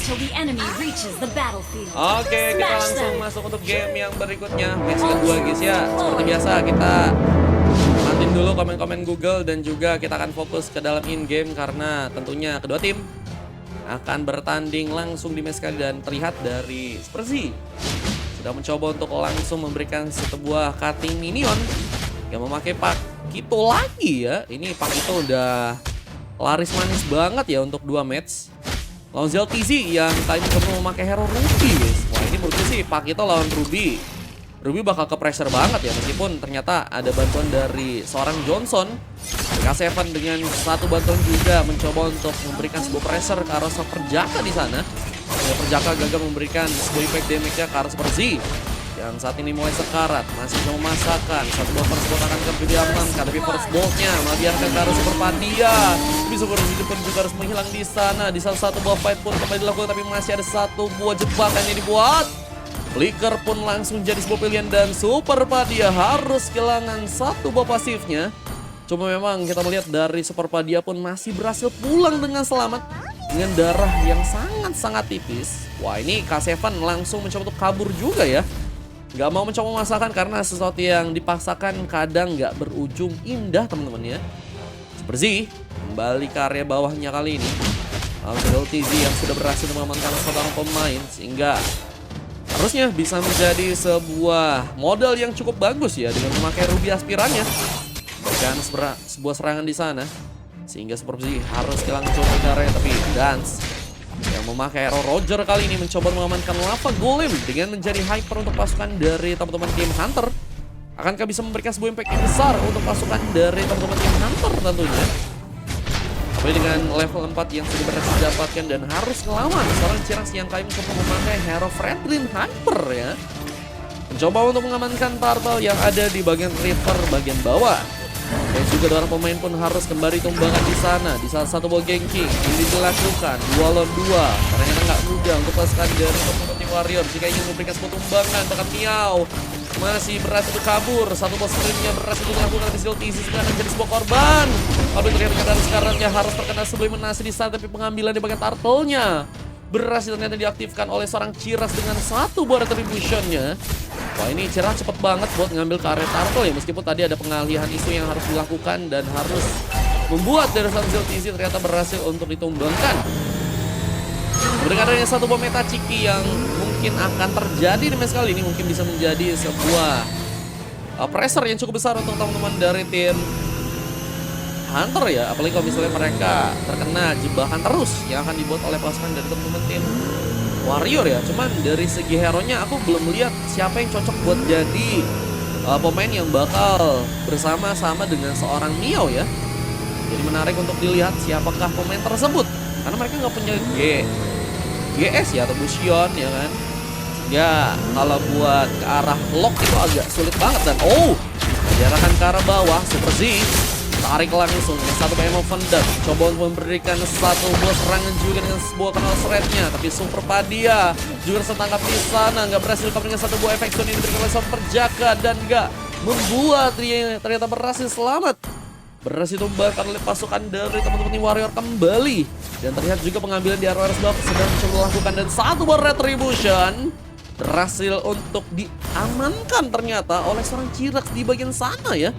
until the enemy reaches the battlefield. Oke, kita Smash langsung them. masuk untuk game yang berikutnya. Match kedua guys ya. Seperti biasa kita nantiin dulu komen-komen Google dan juga kita akan fokus ke dalam in-game karena tentunya kedua tim akan bertanding langsung di match kali dan terlihat dari Spursy sudah mencoba untuk langsung memberikan sebuah cutting minion yang memakai Pakito lagi ya. Ini Pakito udah laris manis banget ya untuk 2 match. Lawan ZLTZ yang tadi mencoba memakai hero Ruby guys. Wah ini menurutku sih Pakito lawan Ruby. Ruby bakal ke pressure banget ya meskipun ternyata ada bantuan dari seorang Johnson. K7 dengan satu bantuan juga mencoba untuk memberikan sebuah pressure ke arah Perjaka di sana. Perjaka gagal memberikan sebuah impact damage-nya ke arah Spursy yang saat ini mulai sekarat, masih bisa memasakkan. Satu buah first bolt akan kembali diamankan, tapi first bolt-nya membiarkan ke arah Super Padia. Bisa berhidup juga harus menghilang di sana. Di salah satu buah fight pun kembali dilakukan, tapi masih ada satu buah jebakan yang dibuat. Flicker pun langsung jadi sebuah pilihan dan Super Padia harus kehilangan satu buah pasifnya. Cuma memang kita melihat dari Super Padia pun masih berhasil pulang dengan selamat dengan darah yang sangat-sangat tipis. Wah ini K7 langsung mencoba untuk kabur juga ya. Gak mau mencoba memaksakan karena sesuatu yang dipaksakan kadang gak berujung indah teman-teman ya. Spursy kembali ke area bawahnya kali ini. ZLTZ yang sudah berhasil mengamankan seorang pemain sehingga harusnya bisa menjadi sebuah modal yang cukup bagus ya dengan memakai Ruby aspirannya. Bahkan sebuah serangan di sana sehingga Spursy harus kehilangan saudara tapi Dance yang memakai hero Roger kali ini mencoba mengamankan Lava Golem dengan menjadi hyper untuk pasukan dari teman-teman tim Hunter. Akankah bisa memberikan sebuah impact yang besar untuk pasukan dari teman-teman tim Hunter tentunya. Tapi dengan level 4 yang sudah berhasil didapatkan dan harus ngelawan seorang Ciras yang kali mencoba memakai hero Fredrin Hyper ya. Mencoba untuk mengamankan turtle yang ada di bagian river bagian bawah. Dan juga para pemain pun harus kembali tumbangan di sana. Di salah satu ball ganking ini dilakukan 2 lawan 2. Ternyata nggak mudah untuk pasukan dari tim Warrior jika ingin memberikan sebuah tumbangan. Bahkan Miao masih berhasil kabur. Satu ball screennya berhasil dilakukan di ZLTZ sekarang menjadi sebuah korban. Tapi ternyata keadaan sekarangnya harus terkena subliminasi di sana. Tapi pengambilan di bagian turtle-nya berhasil ternyata diaktifkan oleh seorang Ciras dengan satu buah retribution-nya. Wah ini Ciras cepet banget buat ngambil ke area turtle ya. Meskipun tadi ada pengalihan isu yang harus dilakukan dan harus membuat dari ZLTZ ternyata berhasil untuk ditumbangkan. Kemudian adanya satu bom meta Ciki yang mungkin akan terjadi di match kali ini. Mungkin bisa menjadi sebuah pressure yang cukup besar untuk teman-teman dari tim Hunter ya. Apalagi kalau misalnya mereka terkena jebakan terus yang akan dibuat oleh pasukan dari teman-teman tim Warrior ya. Cuman dari segi hero-nya aku belum melihat siapa yang cocok buat jadi pemain yang bakal bersama-sama dengan seorang Miao ya. Jadi menarik untuk dilihat siapakah pemain tersebut. Karena mereka nggak punya GS ya atau Busion ya kan. Ya kalau buat ke arah lock itu agak sulit banget dan diarahkan ke arah bawah. Spursy tarik langsung dengan satu BM Vendor. Coba untuk memberikan satu buah serangan juga dengan sebuah kanal thread-nya. Tapi Super Padia juga tertangkap di sana. Nggak berhasil dengan satu buah efek yang diberikan oleh Super Perjaka. Dan nggak membuat dia ternyata berhasil selamat. Berhasil tumbangkan oleh pasukan dari teman-teman tim Warrior kembali. Dan terlihat juga pengambilan di area buff sedang mencoba melakukan. Dan satu buah retribution berhasil untuk diamankan ternyata oleh seorang Ciras di bagian sana ya.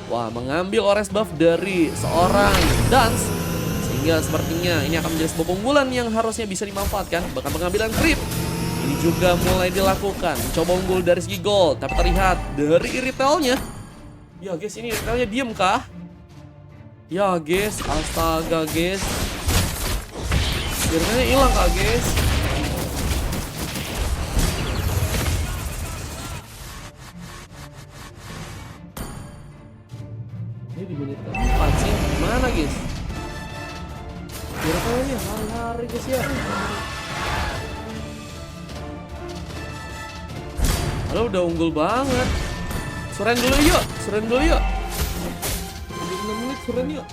Wah, mengambil Ores buff dari seorang Dance sehingga sepertinya ini akan menjadi sebuah keunggulan yang harusnya bisa dimanfaatkan. Bahkan pengambilan creep ini juga mulai dilakukan. Coba unggul dari segi gold, tapi terlihat dari retailnya. Ya guys, ini retailnya diem kah? Ya guys, astaga guys, retailnya hilang kah guys? Ini di menit keempat sih, gimana guys? Retailnya lari guys ya. Halo, udah unggul banget. Suren dulu yuk, suren dulu yuk. 6 menit suren yuk.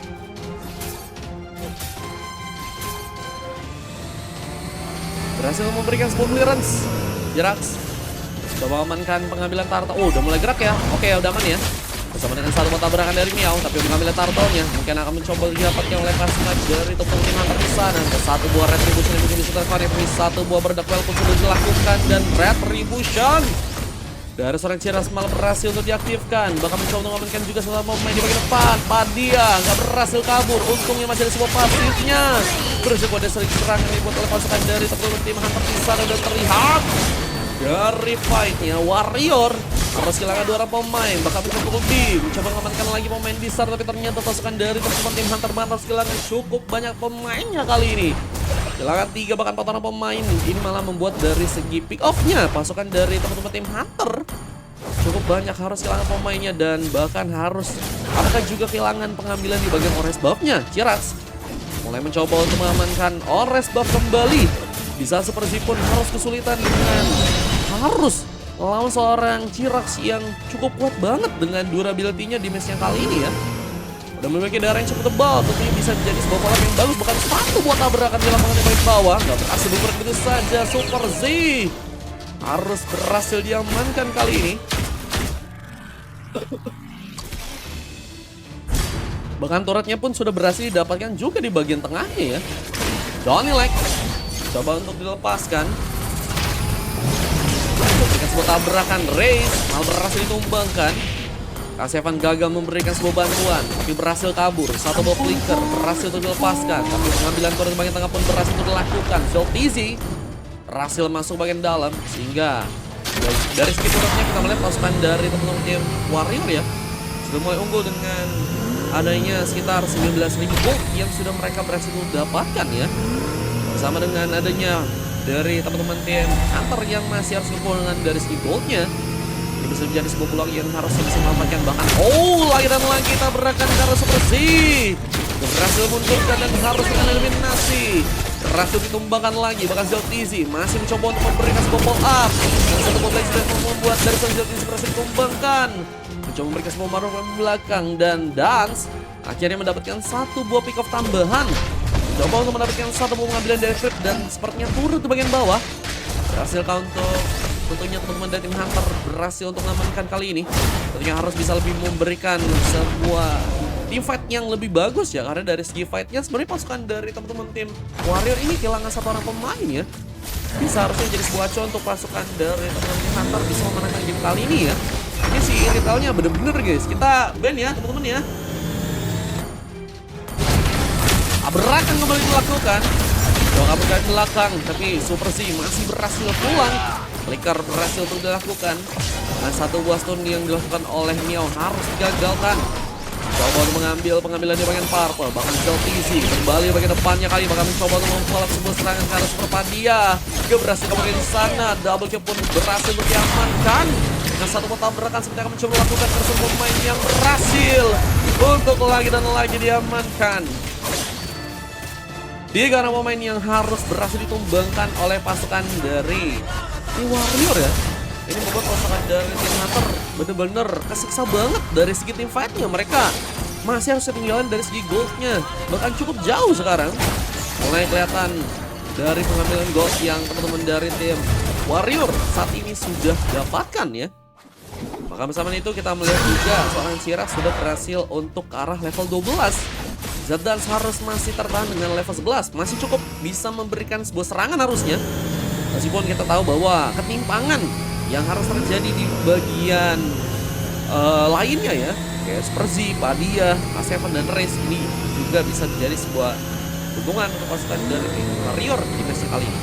Berhasil memberikan sebuah clearance. Jirax coba mengamankan pengambilan turtle. Oh, udah mulai gerak ya. Oke, udah aman ya. Bersama dengan satu tabrakan dari Miao, tapi pengambilan turtle-nya mungkin akan mencoba didapatkan oleh pasukan dari top tim Hunter di sana. Ada satu buah retribution yang menjadi sutra variably, satu buah berdak well pun sudah dilakukan dan retribution dari seorang Ciras malah berhasil untuk diaktifkan. Bahkan mencoba untuk mengamankan juga setelah pemain di bagian depan. Padia nggak berhasil kabur. Untungnya masih ada sebuah pasifnya. Berisiko ada sering serangan yang dibuat oleh pasukan dari teman-teman tim Hunter di sana dan terlihat dari fightnya Warrior harus kehilangan 2 orang pemain. Bahkan mencoba mengamankan lagi pemain di sana, tapi ternyata pasukan dari teman-teman tim Hunter harus kehilangan cukup banyak pemainnya kali ini. Kehilangan 3 bahkan 4 orang pemain. Ini malah membuat dari segi pick off-nya pasukan dari teman-teman tim Hunter cukup banyak harus kehilangan pemainnya, dan bahkan harus apakah juga kehilangan pengambilan di bagian ores buff-nya. Ciras mulai mencoba untuk mengamankan ores buff kembali. Bisa Super Z pun harus kesulitan dengan harus melawan seorang Ciras yang cukup kuat banget dengan durability-nya di match yang kali ini ya. Dan memiliki darah yang cukup tebal, tentunya bisa menjadi sebuah kolam yang bagus. Bukan satu buat tabrakan di lapangan yang paling bawah. Gak berhasil begitu saja. Super Z harus berhasil diamankan kali ini. Bahkan turretnya pun sudah berhasil didapatkan juga di bagian tengahnya ya. Donilek coba untuk dilepaskan. Memberikan sebuah tabrakan, Raze malah berhasil ditumbangkan. Kasevan gagal memberikan sebuah bantuan, tapi berhasil kabur. Satu buah flicker berhasil untuk dilepaskan, tapi pengambilan turret bagian tengah pun berhasil untuk dilakukan. Zeltizi berhasil masuk bagian dalam, sehingga dari segi turretnya kita melihat pasukan dari teman-teman tim Warrior ya sudah mulai unggul dengan adanya sekitar 19.000 gold yang sudah mereka berhasil dapatkan ya. Bersama dengan adanya dari teman-teman tim Hunter yang masih harus kekurangan dari segi goldnya, ini bisa menjadi sebuah peluang yang harusnya bisa memanfaatkan. Bahkan lagi dan lagi kita berakan karena Super Z berhasil munculkan dan harus dengan eliminasi. Berhasil ditumbangkan lagi, bahkan Zeltizi masih mencoba untuk memberikan sebuah pull up. Dan satu bot lagi sudah membuat dari Zeltizi berhasil ditumbangkan. Mencoba memberikan sebuah maruf ke belakang, dan Dance akhirnya mendapatkan satu buah pick off tambahan. Coba untuk mendapatkan satu buah pengambilan dari Creep, dan sepertinya turut di bagian bawah. Berhasil counter. Tentunya teman-teman dari tim Hunter berhasil untuk mengamankan kali ini. Tentunya harus bisa lebih memberikan sebuah team fight yang lebih bagus ya. Karena dari segi fightnya sebenarnya pasukan dari teman-teman tim Warrior ini kehilangan 1 orang pemain ya. Bisa harusnya jadi sebuah acuan untuk pasukan dari teman-teman tim Hunter bisa memenangkan game kali ini ya. Ini si Irritalnya bener-bener guys. Kita ban ya teman-teman ya. Tabrakan kembali dilakukan. Coba kabur belakang, tapi Super Z masih berhasil pulang. Flicker berhasil untuk dilakukan. Dan satu buah stun yang dilakukan oleh Miao harus digagalkan. Coba untuk mengambil pengambilan di bagian purple. Bahkan Zeltizi kembali bagian depannya kali. Bahkan mencoba untuk memfollow sebuah serangan ke arah Super Padia. Dia berhasil kembali di sana. Double kill pun berhasil untuk diamankan. Dengan satu buah tabrakan seperti akan mencoba melakukan ke sebuah pemain yang berhasil untuk lagi dan lagi diamankan. 3 orang pemain yang harus berhasil ditumbangkan oleh pasukan dari Warrior ya. Ini membuat pasukan dari tim Hunter bener-bener kesiksa banget dari segi tim fightnya. Mereka masih harus ketinggalan dari segi goldnya, bahkan cukup jauh sekarang. Mulai kelihatan dari pengambilan gold yang teman-teman dari tim Warrior saat ini sudah dapatkan ya. Maka bersama itu kita melihat juga seorang Ciras sudah berhasil untuk ke arah level 12. Zedans harus masih tertahan dengan level 11. Masih cukup bisa memberikan sebuah serangan harusnya. Meskipun kita tahu bahwa ketimpangan yang harus terjadi di bagian lainnya ya, kayak Super Z, Padia, A7 dan Raze ini juga bisa menjadi sebuah dukungan untuk pasukan dari tim Warrior di match kali ini.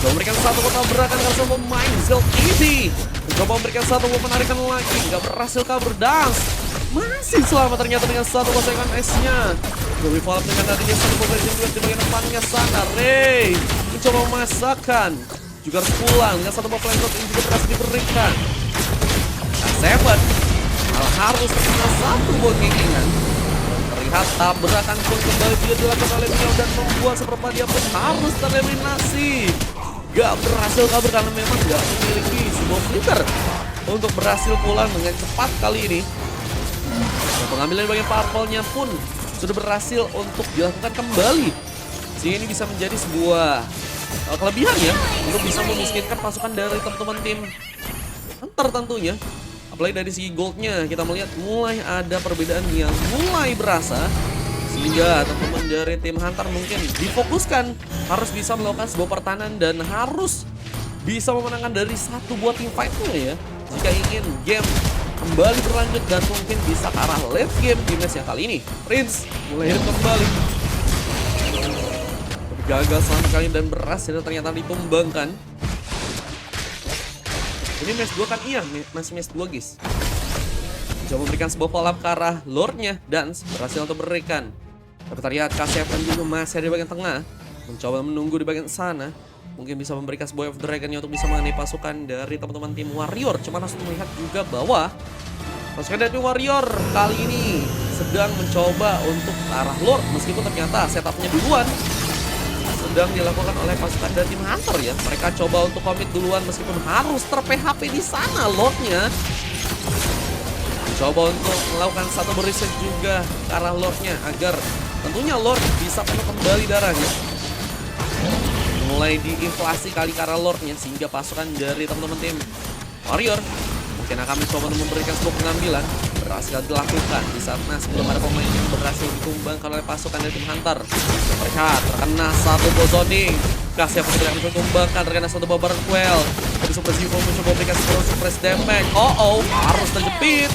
Coba memberikan satu tabrakan ke semua pemain Zeltizi. Coba memberikan satu penarikan lagi, nggak berhasil kabur. Dance masih selamat ternyata dengan satu kosekan S-nya. Lebih follow dengan adanya satu pemain di bagian depannya sana. Ray mencoba memasakkan, juga harus pulang dengan satu flank shot yang juga berhasil diberikan. Seven harus terkena satu buah keinginan. Terlihat tabrakan pun kembali juga dilakukan oleh Miao dan membuat seperempat dia pun harus tereliminasi. Gak berhasil kabur karena memang gak memiliki sebuah flicker untuk berhasil pulang dengan cepat kali ini. Dan pengambilan bagian purple-nya pun sudah berhasil untuk dilakukan kembali. Sehingga ini bisa menjadi sebuah kelebihan ya, untuk bisa memiskinkan pasukan dari teman-teman tim Hunter tentunya. Apalagi dari segi goldnya kita melihat mulai ada perbedaan yang mulai berasa. Sehingga teman-teman dari tim Hunter mungkin difokuskan harus bisa melakukan sebuah pertahanan dan harus bisa memenangkan dari satu buah tim fight-nya ya. Jika ingin game kembali berlanjut dan mungkin bisa ke arah late game di match yang kali ini. Prince mulai hidup kembali. Tapi gagal selama kali dan berhasil ternyata ditumbangkan. Ini match 2 kan iya, masih match 2 guys. Coba memberikan sebuah follow up ke arah Lordnya dan berhasil untuk berikan. Tapi terlihat K7 juga masih ada di bagian tengah. Mencoba menunggu di bagian sana. Mungkin bisa memberikan sebuah Wave Dragon-nya untuk bisa mengenai pasukan dari teman-teman tim Warrior. Cuma harus melihat juga bahwa pasukan dari tim Warrior kali ini sedang mencoba untuk ke arah Lord. Meskipun ternyata setupnya duluan sedang dilakukan oleh pasukan dari tim Hunter ya. Mereka coba untuk komit duluan meskipun harus ter-PHP di sana Lordnya. Coba untuk melakukan satu beriset juga ke arah Lordnya agar tentunya Lord bisa penuh kembali darahnya. Mulai diinflasi kali ke arah Lordnya sehingga pasukan dari teman-teman tim Warrior mungkin akan mencoba untuk memberikan sebuah pengambilan. Berhasil dilakukan di saat belum ada pemain yang berhasil ditumbangkan oleh pasukan dari tim Hunter. Mereka terkena satu positioning. Kasih apa tidak bisa ditumbangkan, terkena satu babar quell. Tapi Super Zero mencoba memberikan sebuah surprise damage. Harus terjepit.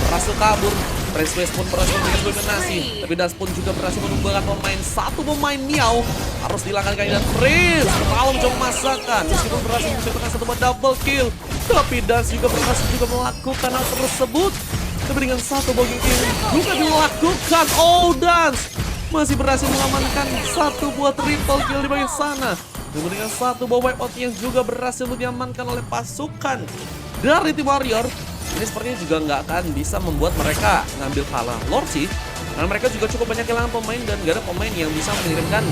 Berhasil kabur. Press pun berhasil memberikan sebuah eliminasi. Tapi Das pun juga berhasil menumbangkan satu pemain Miao. Harus dihilangkan kali dan Prince malam coba masakan. Meskipun berhasil menciptakan satu double kill. Tapi Das juga berhasil juga melakukan hal tersebut. Tapi dengan satu bogey kill juga dilakukan. Dance masih berhasil mengamankan satu buah triple kill di bagian sana. Dan dengan satu buah wipeout yang juga berhasil diamankan oleh pasukan dari tim Warrior. Ini sepertinya juga nggak akan bisa membuat mereka ngambil kalah Lord sih. Karena mereka juga cukup banyak kehilangan pemain dan gak ada pemain yang bisa mengirimkan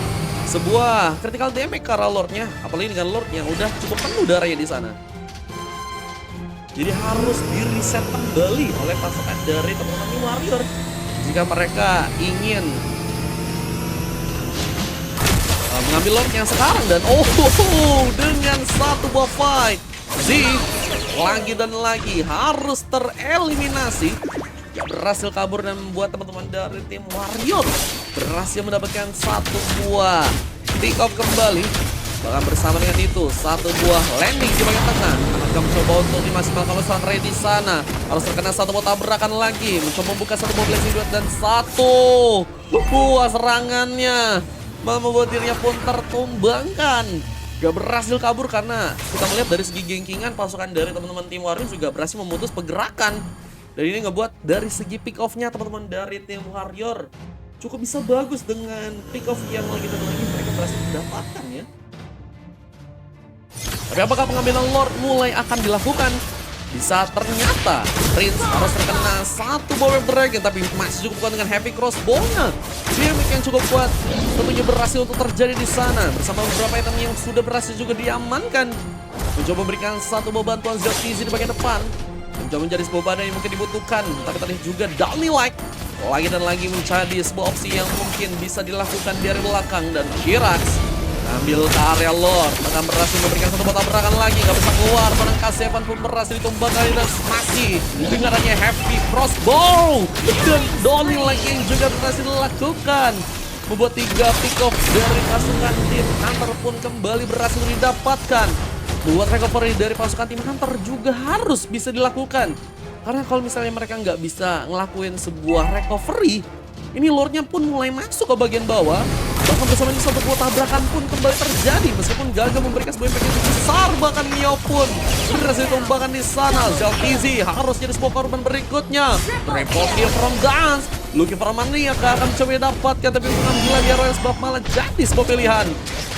sebuah critical damage ke arah Lordnya. Apalagi dengan Lord yang udah cukup penuh darahnya di sana. Jadi harus di-reset kembali oleh pasukan dari teman-teman Warrior jika mereka ingin mengambil Lord yang sekarang. Dan dengan satu buah fight Z lagi dan lagi harus tereliminasi. Berhasil kabur dan membuat teman-teman dari tim Warrior berhasil mendapatkan satu buah pick off kembali. Bahkan bersama dengan itu satu buah landing di bagian tengah. Akan mencoba untuk dimaksimalkan oleh seorang Ray di sana. Harus terkena satu buah tabrakan lagi. Mencoba membuka satu buah blessing duet dan satu buah serangannya malah membuat dirinya pun tertumbangkan. Gak berhasil kabur karena kita melihat dari segi gengkingan pasukan dari teman-teman tim Warrior juga berhasil memutus pergerakan. Dan ini ngebuat dari segi pick off-nya teman-teman dari tim Warrior cukup bisa bagus dengan pick off yang lagi dan lagi mereka berhasil mendapatkan ya. Tapi apakah pengambilan Lord mulai akan dilakukan? Di saat ternyata Prince harus terkena satu buah Wave Dragon, tapi masih cukup kuat dengan Heavy Crossbow-nya. Damage yang cukup kuat tentunya berhasil untuk terjadi di sana. Bersama beberapa item yang sudah berhasil juga diamankan. Mencoba memberikan satu buah bantuan ZTZ di bagian depan. Mencoba menjadi sebuah badan yang mungkin dibutuhkan. Tapi tadi juga Downy Like lagi dan lagi mencari sebuah opsi yang mungkin bisa dilakukan dari belakang. Dan Kirax ambil ke area Lord, akan berhasil memberikan satu tabrakan lagi, gak bisa keluar. Menang K7 pun berhasil ditumbangkan dan masih dengan adanya Heavy Crossbow dan Downy Like yang juga berhasil dilakukan. Membuat 3 pick off dari pasukan tim Hunter pun kembali berhasil didapatkan. Membuat recovery dari pasukan tim Hunter juga harus bisa dilakukan. Karena kalau misalnya mereka nggak bisa ngelakuin sebuah recovery, ini Lordnya pun mulai masuk ke bagian bawah. Bahkan bersama ini satu buah tabrakan pun kembali terjadi meskipun gagal memberikan sebuah impact yang besar. Bahkan Mio pun berhasil ditumbangkan di sana. ZTZ harus jadi sebuah korban berikutnya. Triple kill from Dance. Looking for Mania akan coba dapatkan, tapi pengambilan ya Royal sebab malah jadi sebuah pilihan.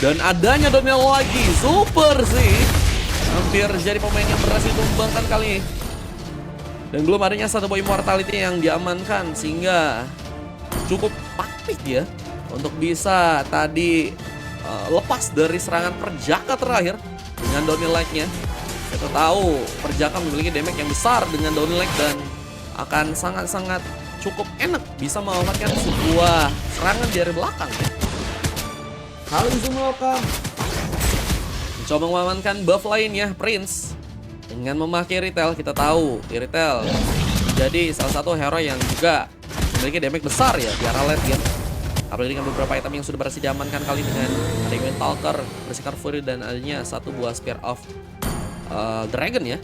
Dan adanya Daniel lagi super sih hampir jadi pemain yang berhasil ditumbangkan kali ini. Dan belum adanya satu buah immortality yang diamankan sehingga cukup praktik ya untuk bisa tadi lepas dari serangan Perjaka terakhir dengan Downy Like-nya. Kita tahu Perjaka memiliki damage yang besar dengan Downy Like dan akan sangat-sangat cukup enak bisa memanfaatkan sebuah serangan dari belakang. Halo Zumoka mencoba mengamankan buff lainnya Prince dengan memakai Retail. Kita tahu Retail jadi salah satu hero yang juga memiliki damage besar ya di arah late game. Apalagi dengan beberapa item yang sudah berhasil diamankan kali dengan ada Wind Talker, Berserker Fury, dan adanya satu buah Spear of Dragon ya.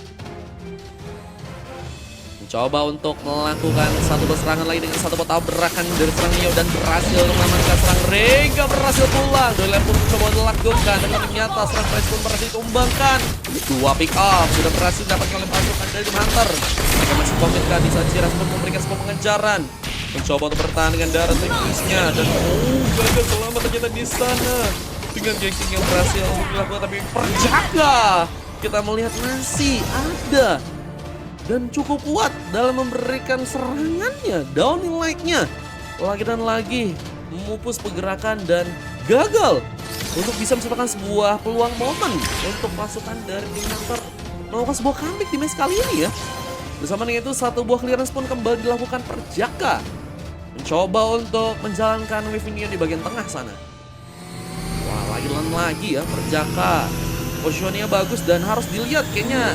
Mencoba untuk melakukan satu buah serangan lagi dengan satu buah tabrakan dari serang Neo dan berhasil mengamankan serang Rega, berhasil pulang. Doyle pun mencoba dilakukan dan ternyata serang Price pun berhasil ditumbangkan. Dua pick off sudah berhasil didapatkan oleh pasukan dari Team Hunter. Mereka masih komitkan di saat Ciras pun memberikan sebuah pengejaran. Mencoba untuk bertahan dengan darah teknisnya dan gagal selamat ternyata di sana dengan gengking yang berhasil dilakukan, tapi Perjaka kita melihat masih ada dan cukup kuat dalam memberikan serangannya. Downing Light-nya lagi dan lagi memupus pergerakan dan gagal untuk bisa menciptakan sebuah peluang momen untuk pasukan dari Team Hunter melakukan sebuah comeback di match kali ini ya. Bersama dengan itu satu buah clearance pun kembali dilakukan Perjaka. Mencoba untuk menjalankan wave minion di bagian tengah sana. Wah, lagi ya Perjaka. Positionnya bagus dan harus dilihat kayaknya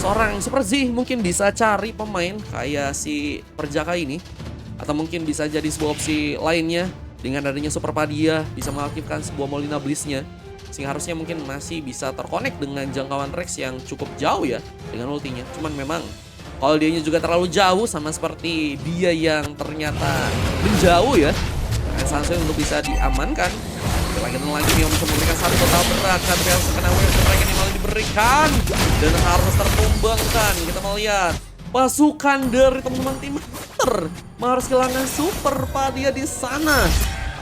seorang Super Z mungkin bisa cari pemain kayak si Perjaka ini. Atau mungkin bisa jadi sebuah opsi lainnya dengan adanya Super Padia bisa mengaktifkan sebuah Molina Bliss-nya. Sehingga harusnya mungkin masih bisa terkonek dengan jangkauan Rex yang cukup jauh ya dengan ultinya. Cuman memang kalau dianya juga terlalu jauh sama seperti dia yang ternyata menjauh ya. Sansuy untuk bisa diamankan. Lagi dan lagi dia bisa memberikan satu tabrakan yang sekena wave mereka yang malah diberikan dan harus tertumbangkan. Kita melihat pasukan dari teman-teman Team Hunter harus kehilangan Super Padia di sana.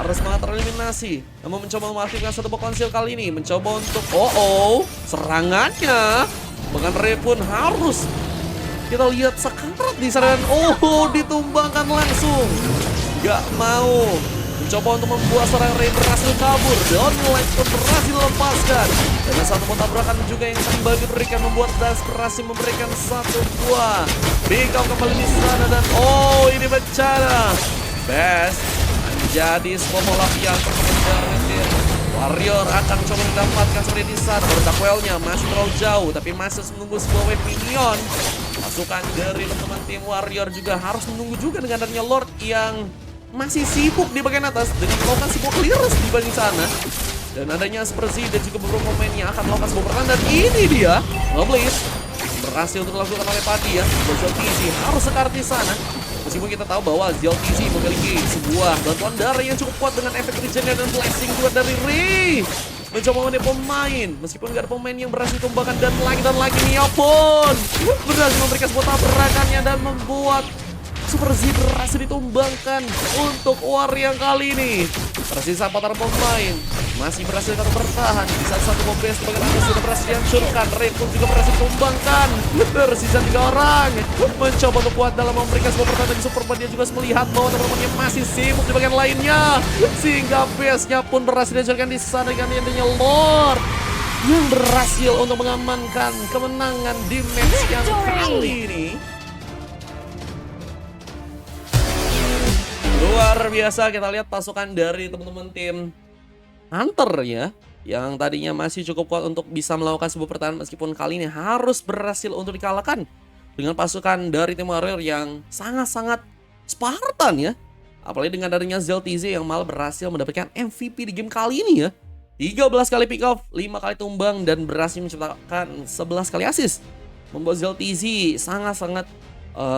Harus malah tereliminasi. Namun mencoba mengaktifkan satu buah konsil kali ini. Mencoba untuk serangannya. Bahkan Ray pun harus kita lihat sekarat di sana dan ditumbangkan langsung. Gak mau. Mencoba untuk membuat seorang Ray berhasil kabur. Downing Light pun berhasil lepaskan. Dan satu buah tabrakan juga yang kembali diberikan membuat Das berhasil memberikan satu buah pick up kembali di sana dan ini bencana. Best menjadi sebuah bola yang terpengaruh. Warrior akan coba mendapatkan seperti di saat Well-nya masih terlalu jauh tapi masih menunggu sebuah wave minion. Pasukan dari teman-teman tim Warrior juga harus menunggu juga dengan adanya Lord yang masih sibuk di bagian atas dengan melakukan sebuah clearance di bagian sana. Dan adanya Super Z dan juga beberapa pemain yang akan melakukan sebuah pertahanan dan ini dia Noblis berhasil untuk dilakukan oleh Padi ya. ZLTZ harus sekarat di sana. Meskipun kita tahu bahwa ZLTZ memiliki sebuah bantuan darah yang cukup kuat dengan efek regen dan blessing juga dari Ray. Mencoba menjadi pemain meskipun gak ada pemain yang berhasil tumbangkan dan lagi Neo pun berhasil memberikan sebuah tabrakannya dan membuat Super Z berhasil ditumbangkan untuk war yang kali ini. Tersisa 4 orang pemain masih berhasil bertahan. Di saat satu mobil sebagian atas sudah berhasil dihancurkan. Ray pun juga berhasil ditumbangkan. Tersisa 3 orang mencoba untuk kuat dalam memberikan sebuah pertahanan. Super dia juga melihat bahwa teman-temannya masih sibuk di bagian lainnya. Sehingga base-nya pun berhasil dihancurkan di sana dengan adanya Lord yang berhasil untuk mengamankan kemenangan di match yang kali ini. Luar biasa kita lihat pasukan dari teman-teman tim Hunter ya, yang tadinya masih cukup kuat untuk bisa melakukan sebuah pertahanan meskipun kali ini harus berhasil untuk dikalahkan dengan pasukan dari tim Warrior yang sangat-sangat Spartan ya. Apalagi dengan adanya ZLTZ yang malah berhasil mendapatkan MVP di game kali ini ya. 13 kali pick off, 5 kali tumbang dan berhasil menciptakan 11 kali assist. Membuat ZLTZ sangat-sangat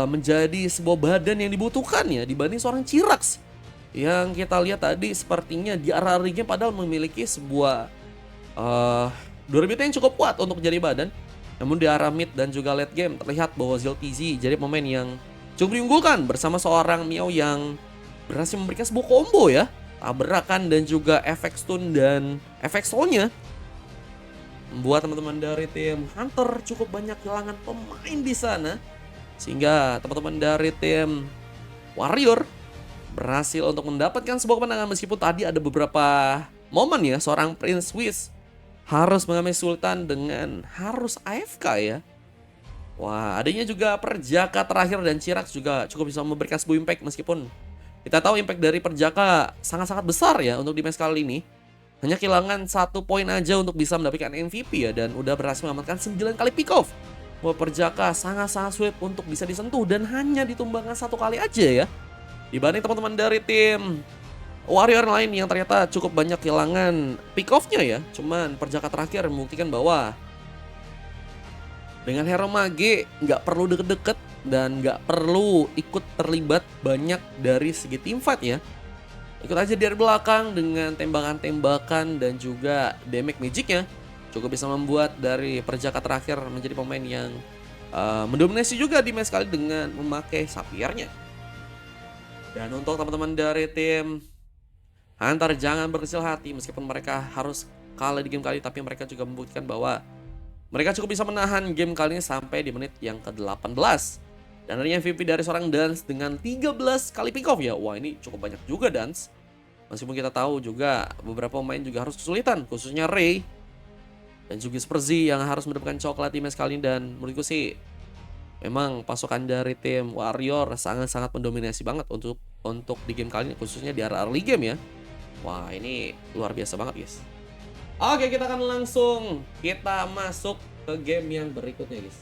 menjadi sebuah badan yang dibutuhkan ya dibanding seorang Chirax yang kita lihat tadi sepertinya di arah ringnya padahal memiliki sebuah durability yang cukup kuat untuk jadi badan. Namun di arah mid dan juga late game terlihat bahwa ZLTZ jadi pemain yang cukup diunggulkan bersama seorang Miao yang berhasil memberikan sebuah combo ya, tabrakan dan juga efek stun dan efek soulnya membuat teman-teman dari tim Hunter cukup banyak kehilangan pemain di sana. Sehingga teman-teman dari tim Warrior berhasil untuk mendapatkan sebuah kemenangan meskipun tadi ada beberapa momen ya seorang Prince Wiz harus mengambil Sultan dengan harus AFK ya. Wah, adanya juga Perjaka terakhir dan Chirax juga cukup bisa memberikan sebuah impact meskipun kita tahu impact dari Perjaka sangat-sangat besar ya untuk di match kali ini. Hanya kehilangan 1 poin aja untuk bisa mendapatkan MVP ya dan udah berhasil mengamankan 9 kali pick off. Bahwa Perjaka sangat-sangat sulit untuk bisa disentuh dan hanya ditumbangkan 1 kali aja ya. Dibanding teman-teman dari tim Warrior lain yang ternyata cukup banyak kehilangan pick off-nya ya. Cuman Perjaka terakhir membuktikan bahwa dengan hero mage nggak perlu deket-deket dan nggak perlu ikut terlibat banyak dari segi team fight ya. Ikut aja dari belakang dengan tembakan-tembakan dan juga damage magicnya cukup bisa membuat dari Perjaka terakhir menjadi pemain yang mendominasi juga di match kali dengan memakai sapiernya. Dan untuk teman-teman dari tim Hunter jangan berkecil hati meskipun mereka harus kalah di game kali, tapi mereka juga membuktikan bahwa mereka cukup bisa menahan game kali ini sampai di menit yang ke-18. Dan ada MVP dari seorang Dance dengan 13 kali pick off ya. Wah, ini cukup banyak juga Dance. Meskipun kita tahu juga beberapa pemain juga harus kesulitan, khususnya Ray dan juga Sperzi yang harus mendapatkan coklat di match kali ini. Dan menurutku sih memang pasukan dari tim Warrior sangat-sangat mendominasi banget untuk di game kali ini, khususnya di early game ya. Wah, ini luar biasa banget guys. Oke, kita akan langsung kita masuk ke game yang berikutnya guys.